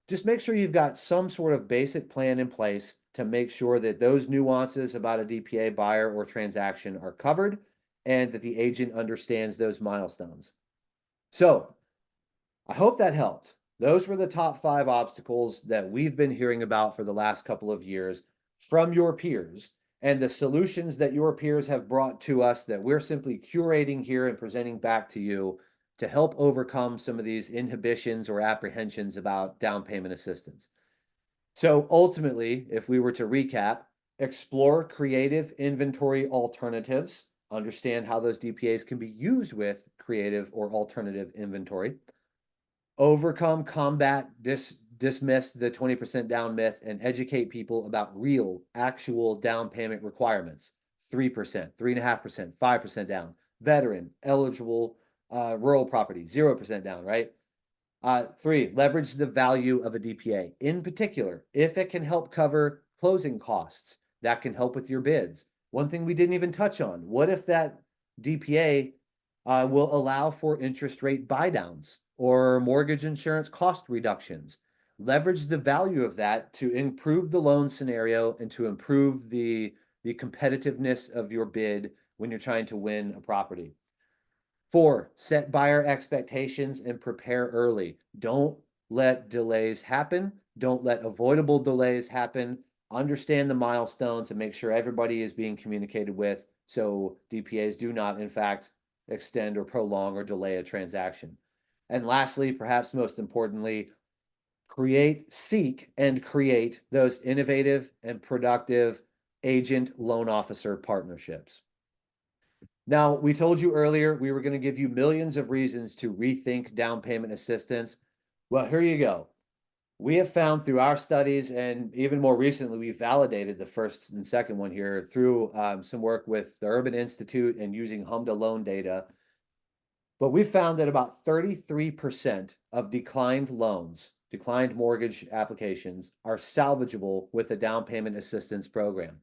A: Just make sure you've got some sort of basic plan in place to make sure that those nuances about a DPA buyer or transaction are covered and that the agent understands those milestones. So I hope that helped. Those were the top 5 obstacles that we've been hearing about for the last couple of years from your peers, and the solutions that your peers have brought to us that we're simply curating here and presenting back to you to help overcome some of these inhibitions or apprehensions about down payment assistance. So ultimately, if we were to recap, explore creative inventory alternatives, understand how those DPAs can be used with creative or alternative inventory, overcome, combat, dismiss the 20% down myth, and educate people about real, actual down payment requirements. 3%, 3.5%, 5% down, veteran, eligible, rural property, 0% down, right? 3, leverage the value of a DPA. In particular, if it can help cover closing costs, that can help with your bids. One thing we didn't even touch on, what if that DPA will allow for interest rate buydowns or mortgage insurance cost reductions? Leverage the value of that to improve the loan scenario and to improve the competitiveness of your bid when you're trying to win a property. 4, set buyer expectations and prepare early. Don't let delays happen. Don't let avoidable delays happen. Understand the milestones and make sure everybody is being communicated with so DPAs do not, in fact, extend or prolong or delay a transaction. And lastly, perhaps most importantly, seek and create those innovative and productive agent loan officer partnerships. Now, we told you earlier we were going to give you millions of reasons to rethink down payment assistance. Well, here you go. We have found through our studies, and even more recently, we validated the first and second one here through some work with the Urban Institute and using HMDA loan data. But we found that about 33% of declined loans, declined mortgage applications, are salvageable with a down payment assistance program.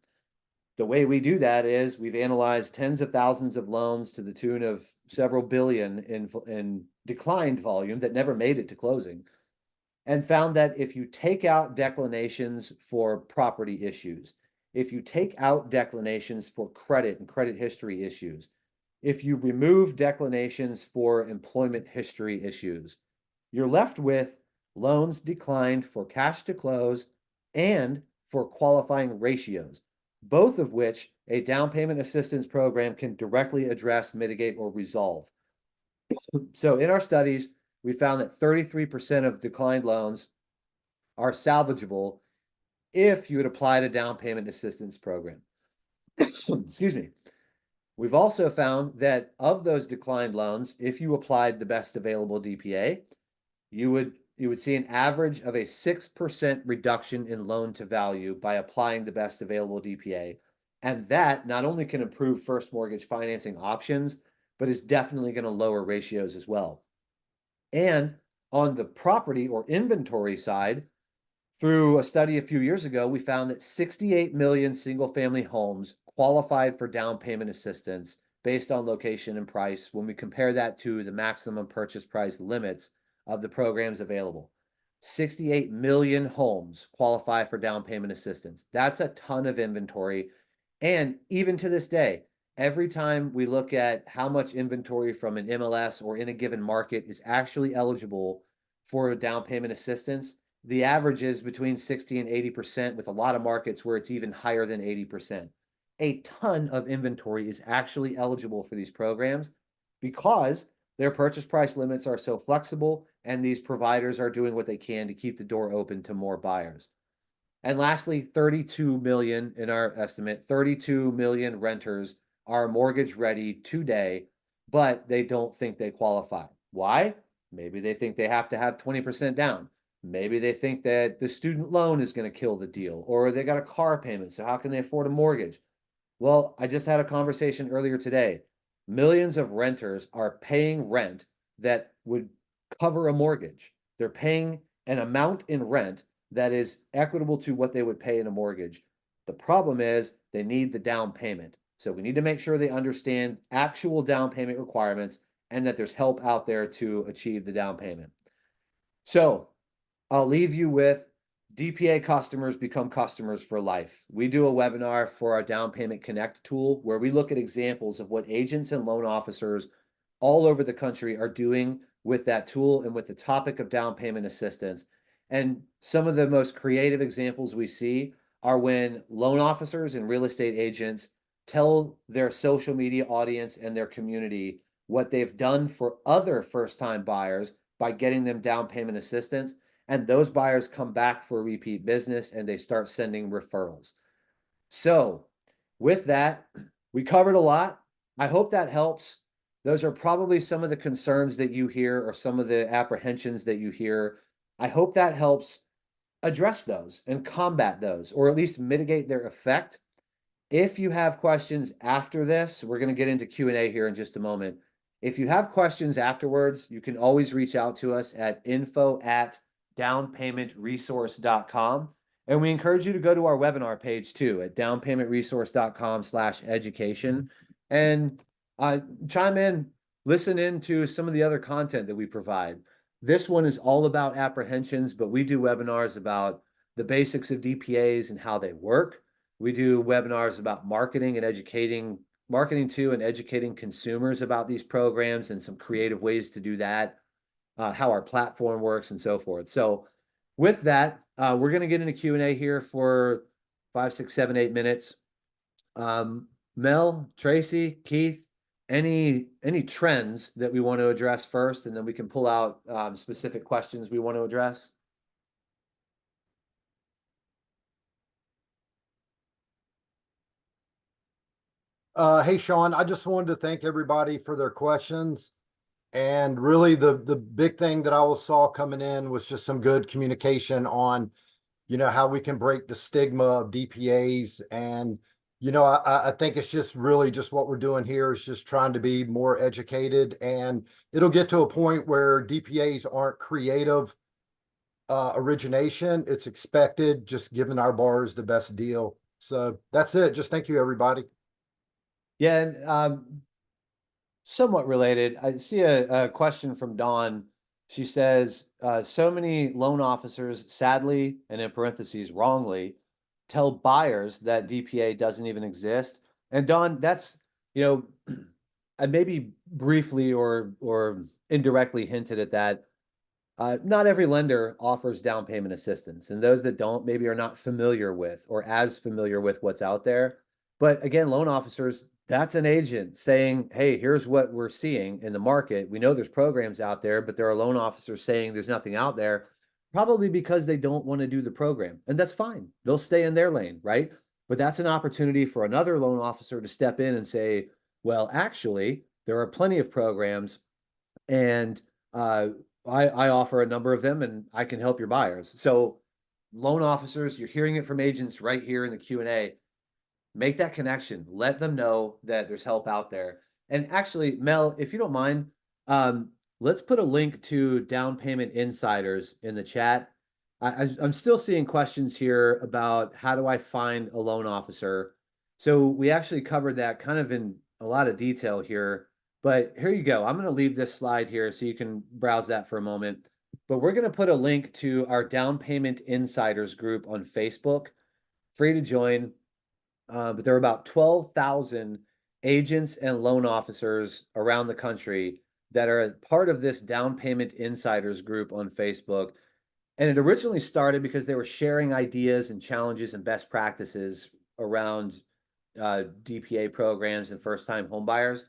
A: The way we do that is we've analyzed tens of thousands of loans to the tune of several billion in declined volume that never made it to closing, and found that if you take out declinations for property issues, if you take out declinations for credit and credit history issues, if you remove declinations for employment history issues, you're left with loans declined for cash to close and for qualifying ratios, both of which a down payment assistance program can directly address, mitigate, or resolve. So in our studies, we found that 33% of declined loans are salvageable if you had applied a down payment assistance program. Excuse me. We've also found that of those declined loans, if you applied the best available DPA, you would see an average of a 6% reduction in loan to value by applying the best available DPA. And that not only can improve first mortgage financing options, but is definitely going to lower ratios as well. And on the property or inventory side, through a study a few years ago, we found that 68 million single-family homes qualified for down payment assistance based on location and price when we compare that to the maximum purchase price limits of the programs available. 68 million homes qualify for down payment assistance. That's a ton of inventory. And even to this day, every time we look at how much inventory from an MLS or in a given market is actually eligible for down payment assistance, the average is between 60 and 80%, with a lot of markets where it's even higher than 80%. A ton of inventory is actually eligible for these programs because their purchase price limits are so flexible and these providers are doing what they can to keep the door open to more buyers. And lastly, 32 million in our estimate, 32 million renters are mortgage ready today, but they don't think they qualify. Why? Maybe they think they have to have 20% down. Maybe they think that the student loan is going to kill the deal, or they got a car payment, so how can they afford a mortgage? Well, I just had a conversation earlier today. Millions of renters are paying rent that would cover a mortgage. They're paying an amount in rent that is equitable to what they would pay in a mortgage. The problem is they need the down payment. So we need to make sure they understand actual down payment requirements and that there's help out there to achieve the down payment. So I'll leave you with DPA customers become customers for life. We do a webinar for our Down Payment Connect tool where we look at examples of what agents and loan officers all over the country are doing with that tool and with the topic of down payment assistance. And some of the most creative examples we see are when loan officers and real estate agents tell their social media audience and their community what they've done for other first-time buyers by getting them down payment assistance. And those buyers come back for repeat business and they start sending referrals. So with that, we covered a lot. I hope that helps. Those are probably some of the concerns that you hear or some of the apprehensions that you hear. I hope that helps address those and combat those, or at least mitigate their effect. If you have questions after this, we're going to get into Q&A here in just a moment. If you have questions afterwards, you can always reach out to us at info@downpaymentresource.com. And we encourage you to go to our webinar page too at downpaymentresource.com/education and chime in, listen in to some of the other content that we provide. This one is all about apprehensions, but we do webinars about the basics of DPAs and how they work. We do webinars about marketing and educating marketing to and educating consumers about these programs and some creative ways to do that, how our platform works and so forth. So with that, we're going to get into Q&A here for 5, 6, 7, 8 minutes. Mel, Tracy, Keith, any trends that we want to address first, and then we can pull out specific questions we want to address?
B: Hey, Sean, I just wanted to thank everybody for their questions. And really the big thing that I saw coming in was just some good communication on, how we can break the stigma of DPAs. And, I think it's just really just what we're doing here is just trying to be more educated, and it'll get to a point where DPAs aren't creative origination. It's expected, just giving our bars the best deal. So that's it. Just thank you, everybody.
A: Yeah, and somewhat related, I see a question from Dawn. She says, so many loan officers, sadly, and in parentheses, wrongly, tell buyers that DPA doesn't even exist. And Dawn, that's, I maybe briefly or indirectly hinted at that. Not every lender offers down payment assistance, and those that don't maybe are not familiar with or as familiar with what's out there. But again, loan officers, that's an agent saying, hey, here's what we're seeing in the market. We know there's programs out there, but there are loan officers saying there's nothing out there, probably because they don't want to do the program. And that's fine. They'll stay in their lane, right? But that's an opportunity for another loan officer to step in and say, well, actually, there are plenty of programs, and I offer a number of them, and I can help your buyers. So loan officers, you're hearing it from agents right here in the Q&A. Make that connection. Let them know that there's help out there. And actually, Mel, if you don't mind, let's put a link to Down Payment Insiders in the chat. I'm still seeing questions here about how do I find a loan officer. So we actually covered that kind of in a lot of detail here. But here you go. I'm going to leave this slide here so you can browse that for a moment. But we're going to put a link to our Down Payment Insiders group on Facebook. Free to join. But there are about 12,000 agents and loan officers around the country that are part of this Down Payment Insiders group on Facebook. And it originally started because they were sharing ideas and challenges and best practices around DPA programs and first-time homebuyers.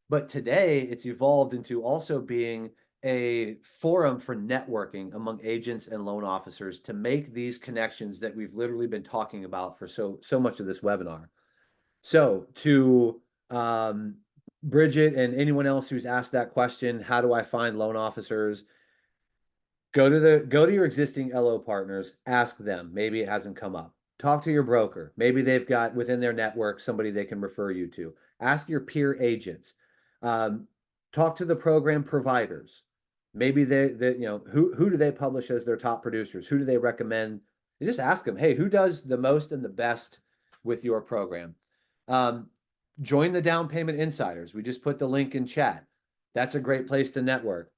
A: But today it's evolved into also being a forum for networking among agents and loan officers to make these connections that we've literally been talking about for so much of this webinar. So to Bridget and anyone else who's asked that question, how do I find loan officers? Go to your existing LO partners, ask them. Maybe it hasn't come up. Talk to your broker. Maybe they've got within their network somebody they can refer you to. Ask your peer agents. Talk to the program providers. Maybe who do they publish as their top producers? Who do they recommend? You just ask them, hey, who does the most and the best with your program? Join the Down Payment Insiders. We just put the link in chat. That's a great place to network.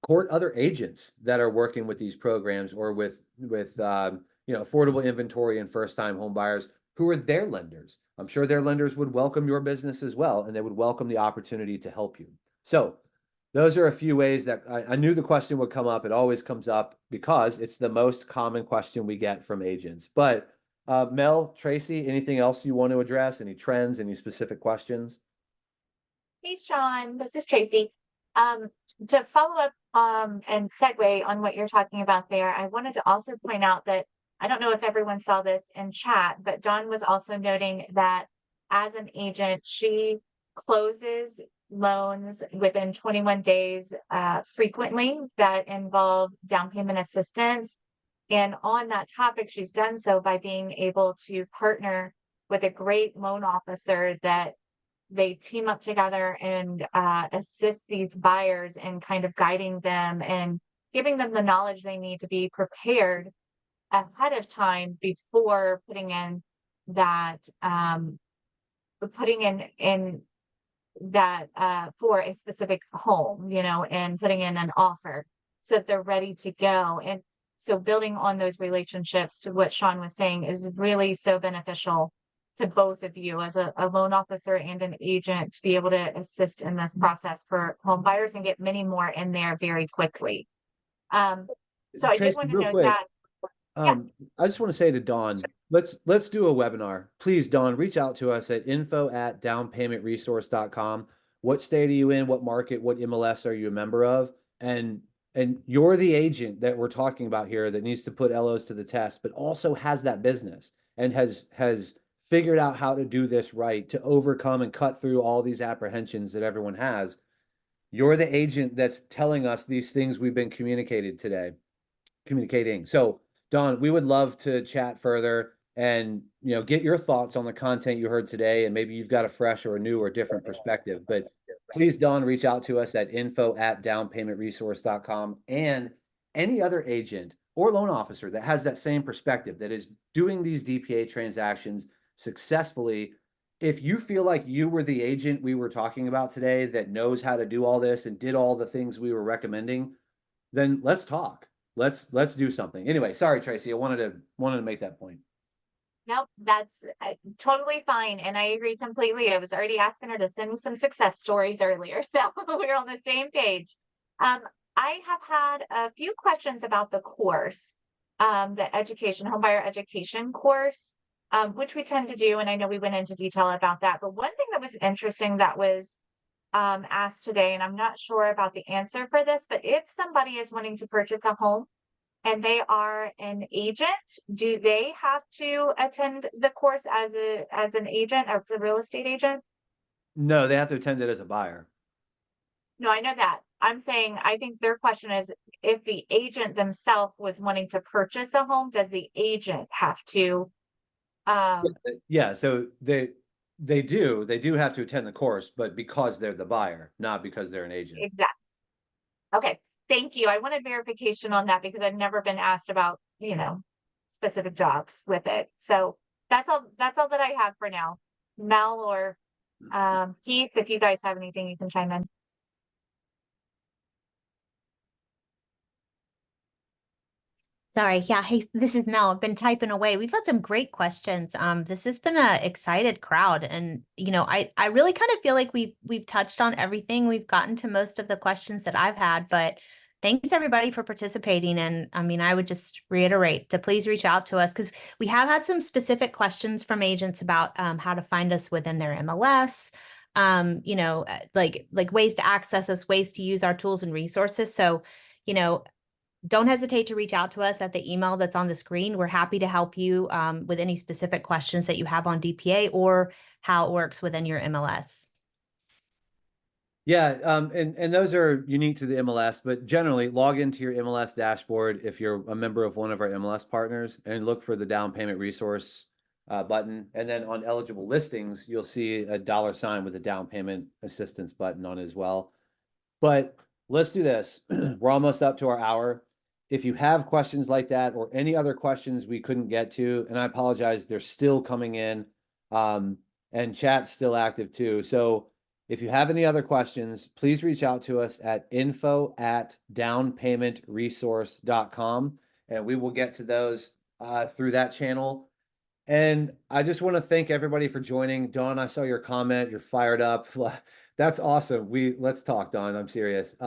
A: Court other agents that are working with these programs or with affordable inventory and first-time home buyers who are their lenders. I'm sure their lenders would welcome your business as well, and they would welcome the opportunity to help you. So those are a few ways that I knew the question would come up. It always comes up because it's the most common question we get from agents. But Mel, Tracy, anything else you want to address? Any trends, any specific questions?
C: Hey, Sean, this is Tracy. To follow up and segue on what you're talking about there, I wanted to also point out that I don't know if everyone saw this in chat, but Dawn was also noting that as an agent, she closes loans within 21 days frequently that involve down payment assistance. And on that topic, she's done so by being able to partner with a great loan officer that they team up together and assist these buyers in kind of guiding them and giving them the knowledge they need to be prepared ahead of time before putting in that for a specific home, and putting in an offer so that they're ready to go. And so building on those relationships, to what Sean was saying, is really so beneficial to both of you as a loan officer and an agent to be able to assist in this process for home buyers and get many more in there very quickly. So I did
A: Tracy,
C: want to
A: real
C: note
A: quick,
C: that. Yeah.
A: I just want to say to Dawn, let's do a webinar. Please, Dawn, reach out to us at info@downpaymentresource.com. What state are you in? What market? What MLS are you a member of? And you're the agent that we're talking about here that needs to put LOs to the test, but also has that business and has figured out how to do this right to overcome and cut through all these apprehensions that everyone has. You're the agent that's telling us these things we've been communicating. So, Don, we would love to chat further and get your thoughts on the content you heard today, and maybe you've got a fresh or a new or different perspective. But please, Don, reach out to us at info@downpaymentresource.com, and any other agent or loan officer that has that same perspective that is doing these DPA transactions successfully. If you feel like you were the agent we were talking about today that knows how to do all this and did all the things we were recommending, then let's talk. Let's do something. Anyway, sorry, Tracy. I wanted to make that point.
C: Nope, that's totally fine. And I agree completely. I was already asking her to send me some success stories earlier. So we're on the same page. I have had a few questions about the course, the homebuyer education course, which we tend to do. And I know we went into detail about that. But one thing that was interesting that was asked today, and I'm not sure about the answer for this, but if somebody is wanting to purchase a home and they are an agent, do they have to attend the course as an agent, as a real estate agent?
A: No, they have to attend it as a buyer.
C: No, I know that. I'm saying, I think their question is, if the agent themselves was wanting to purchase a home, does the agent have to?
A: Yeah, so they do have to attend the course, but because they're the buyer, not because they're an agent.
C: Exactly. Okay, thank you. I wanted verification on that because I've never been asked about, specific jobs with it. So that's all that I have for now. Mel or Keith, if you guys have anything, you can chime in.
D: Sorry. Yeah. Hey, this is Mel. I've been typing away. We've had some great questions. This has been an excited crowd, and I really kind of feel like we've touched on everything. We've gotten to most of the questions that I've had, but thanks everybody for participating. And I mean, I would just reiterate to please reach out to us, because we have had some specific questions from agents about how to find us within their MLS, like ways to access us, ways to use our tools and resources. So, don't hesitate to reach out to us at the email that's on the screen. We're happy to help you with any specific questions that you have on DPA or how it works within your MLS.
A: Yeah, and those are unique to the MLS, but generally log into your MLS dashboard if you're a member of one of our MLS partners and look for the down payment resource button. And then on eligible listings, you'll see a $ with a down payment assistance button on it as well. But let's do this. We're almost up to our hour. If you have questions like that or any other questions we couldn't get to, and I apologize, they're still coming in, and chat's still active too. So if you have any other questions, please reach out to us at info@downpaymentresource.com, and we will get to those through that channel. And I just want to thank everybody for joining. Dawn, I saw your comment. You're fired up. That's awesome. Let's talk, Dawn. I'm serious.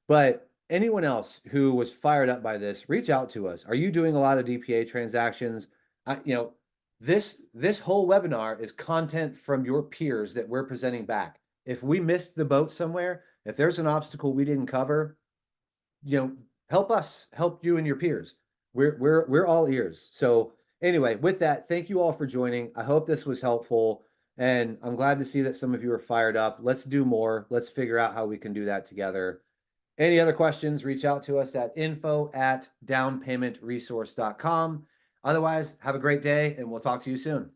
A: But anyone else who was fired up by this, reach out to us. Are you doing a lot of DPA transactions? This whole webinar is content from your peers that we're presenting back. If we missed the boat somewhere, if there's an obstacle we didn't cover, help us help you and your peers. We're all ears. So anyway, with that, thank you all for joining. I hope this was helpful, and I'm glad to see that some of you are fired up. Let's do more. Let's figure out how we can do that together. Any other questions, reach out to us at info@downpaymentresource.com. Otherwise, have a great day, and we'll talk to you soon.